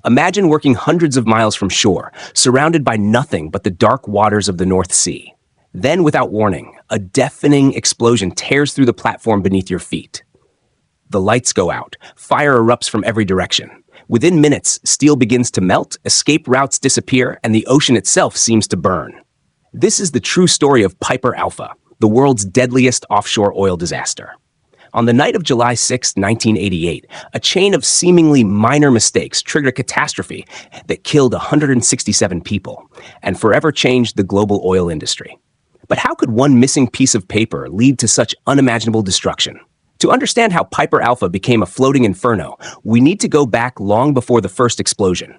Imagine working hundreds of miles from shore, surrounded by nothing but the dark waters of the North Sea. Then, without warning, a deafening explosion tears through the platform beneath your feet. The lights go out, fire erupts from every direction. Within minutes, steel begins to melt, escape routes disappear, and the ocean itself seems to burn. This is the true story of Piper Alpha, the world's deadliest offshore oil disaster. On the night of July 6, 1988, a chain of seemingly minor mistakes triggered a catastrophe that killed 167 people and forever changed the global oil industry. But how could one missing piece of paper lead to such unimaginable destruction? To understand how Piper Alpha became a floating inferno, we need to go back long before the first explosion.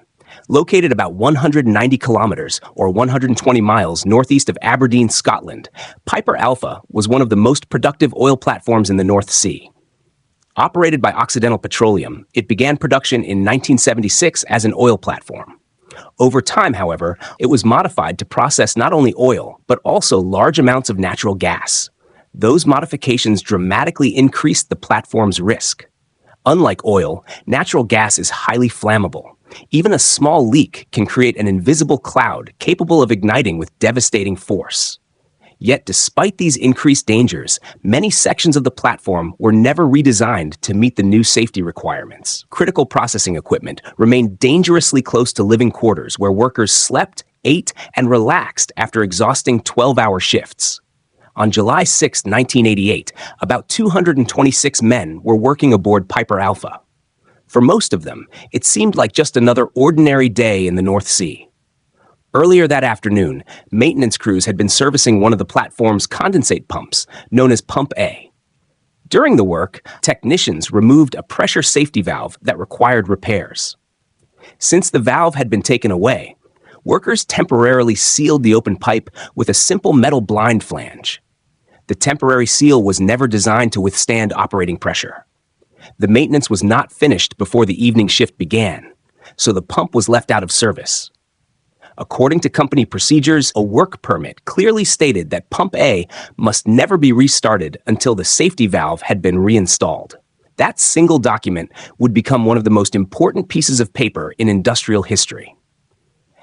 Located about 190 kilometers, or 120 miles northeast of Aberdeen, Scotland, Piper Alpha was one of the most productive oil platforms in the North Sea. Operated by Occidental Petroleum, it began production in 1976 as an oil platform. Over time, however, it was modified to process not only oil, but also large amounts of natural gas. Those modifications dramatically increased the platform's risk. Unlike oil, natural gas is highly flammable. Even a small leak can create an invisible cloud capable of igniting with devastating force. Yet, despite these increased dangers, many sections of the platform were never redesigned to meet the new safety requirements. Critical processing equipment remained dangerously close to living quarters where workers slept, ate, and relaxed after exhausting 12-hour shifts. On July 6, 1988, about 226 men were working aboard Piper Alpha. For most of them, it seemed like just another ordinary day in the North Sea. Earlier that afternoon, maintenance crews had been servicing one of the platform's condensate pumps, known as Pump A. During the work, technicians removed a pressure safety valve that required repairs. Since the valve had been taken away, workers temporarily sealed the open pipe with a simple metal blind flange. The temporary seal was never designed to withstand operating pressure. The maintenance was not finished before the evening shift began, so the pump was left out of service. According to company procedures, a work permit clearly stated that Pump A must never be restarted until the safety valve had been reinstalled. That single document would become one of the most important pieces of paper in industrial history.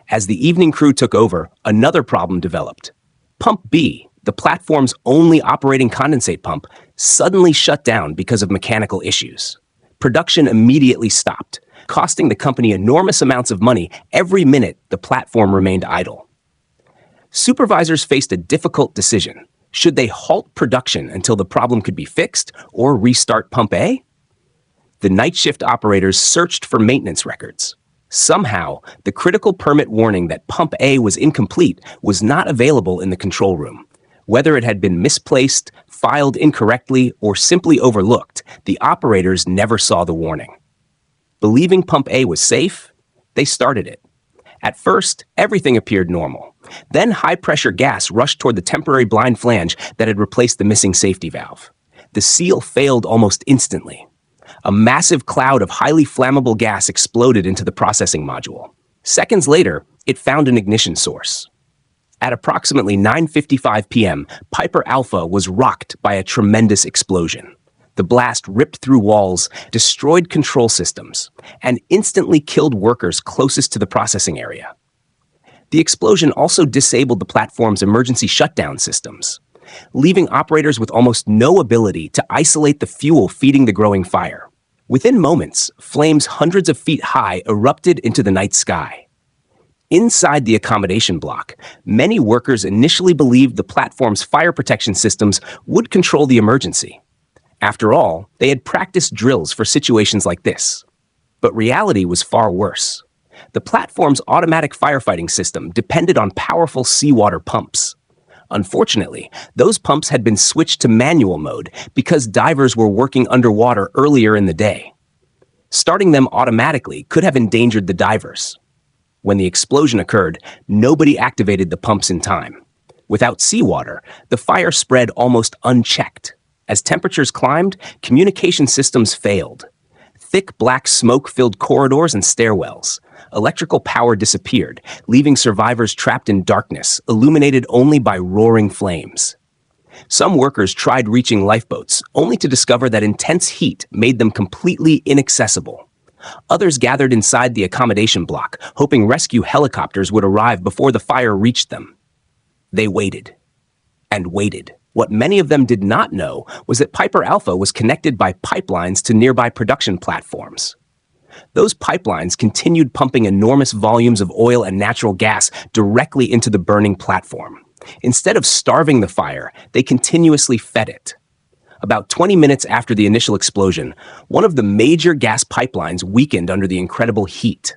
As the evening crew took over, another problem developed. Pump B, the platform's only operating condensate pump, suddenly shut down because of mechanical issues. Production immediately stopped, costing the company enormous amounts of money every minute the platform remained idle. Supervisors faced a difficult decision. Should they halt production until the problem could be fixed or restart Pump A? The night shift operators searched for maintenance records. Somehow, the critical permit warning that Pump A was incomplete was not available in the control room. Whether it had been misplaced, filed incorrectly, or simply overlooked, the operators never saw the warning. Believing Pump A was safe, they started it. At first, everything appeared normal. Then high-pressure gas rushed toward the temporary blind flange that had replaced the missing safety valve. The seal failed almost instantly. A massive cloud of highly flammable gas exploded into the processing module. Seconds later, it found an ignition source. At approximately 9:55 p.m., Piper Alpha was rocked by a tremendous explosion. The blast ripped through walls, destroyed control systems, and instantly killed workers closest to the processing area. The explosion also disabled the platform's emergency shutdown systems, leaving operators with almost no ability to isolate the fuel feeding the growing fire. Within moments, flames hundreds of feet high erupted into the night sky. Inside the accommodation block, many workers initially believed the platform's fire protection systems would control the emergency. After all, they had practiced drills for situations like this. But reality was far worse. The platform's automatic firefighting system depended on powerful seawater pumps. Unfortunately, those pumps had been switched to manual mode because divers were working underwater earlier in the day. Starting them automatically could have endangered the divers. When the explosion occurred, nobody activated the pumps in time. Without seawater, the fire spread almost unchecked. As temperatures climbed, communication systems failed. Thick black smoke filled corridors and stairwells. Electrical power disappeared, leaving survivors trapped in darkness, illuminated only by roaring flames. Some workers tried reaching lifeboats, only to discover that intense heat made them completely inaccessible. Others gathered inside the accommodation block, hoping rescue helicopters would arrive before the fire reached them. They waited and waited. What many of them did not know was that Piper Alpha was connected by pipelines to nearby production platforms. Those pipelines continued pumping enormous volumes of oil and natural gas directly into the burning platform. Instead of starving the fire, they continuously fed it. About 20 minutes after the initial explosion, one of the major gas pipelines weakened under the incredible heat.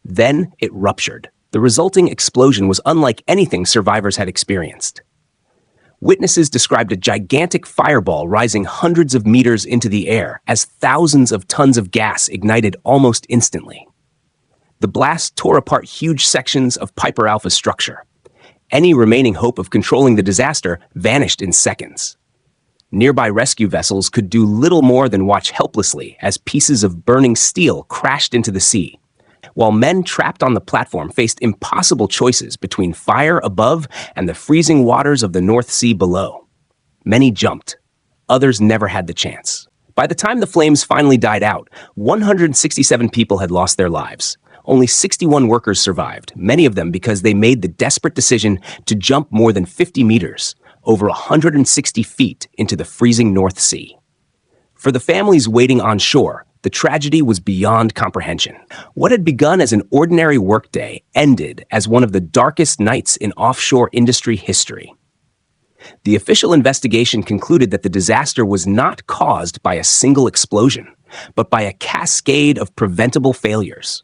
Then it ruptured. The resulting explosion was unlike anything survivors had experienced. Witnesses described a gigantic fireball rising hundreds of meters into the air as thousands of tons of gas ignited almost instantly. The blast tore apart huge sections of Piper Alpha's structure. Any remaining hope of controlling the disaster vanished in seconds. Nearby rescue vessels could do little more than watch helplessly as pieces of burning steel crashed into the sea, while men trapped on the platform faced impossible choices between fire above and the freezing waters of the North Sea below. Many jumped. Others never had the chance. By the time the flames finally died out, 167 people had lost their lives. Only 61 workers survived, many of them because they made the desperate decision to jump more than 50 meters, over 160 feet into the freezing North Sea. For the families waiting on shore, the tragedy was beyond comprehension. What had begun as an ordinary workday ended as one of the darkest nights in offshore industry history. The official investigation concluded that the disaster was not caused by a single explosion, but by a cascade of preventable failures.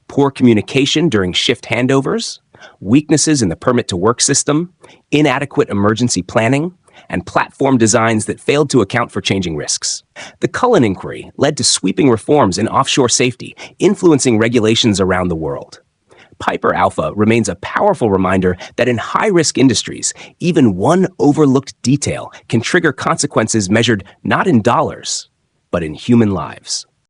Poor communication during shift handovers, weaknesses in the permit-to-work system, inadequate emergency planning, and platform designs that failed to account for changing risks. The Cullen Inquiry led to sweeping reforms in offshore safety, influencing regulations around the world. Piper Alpha remains a powerful reminder that in high-risk industries, even one overlooked detail can trigger consequences measured not in dollars, but in human lives.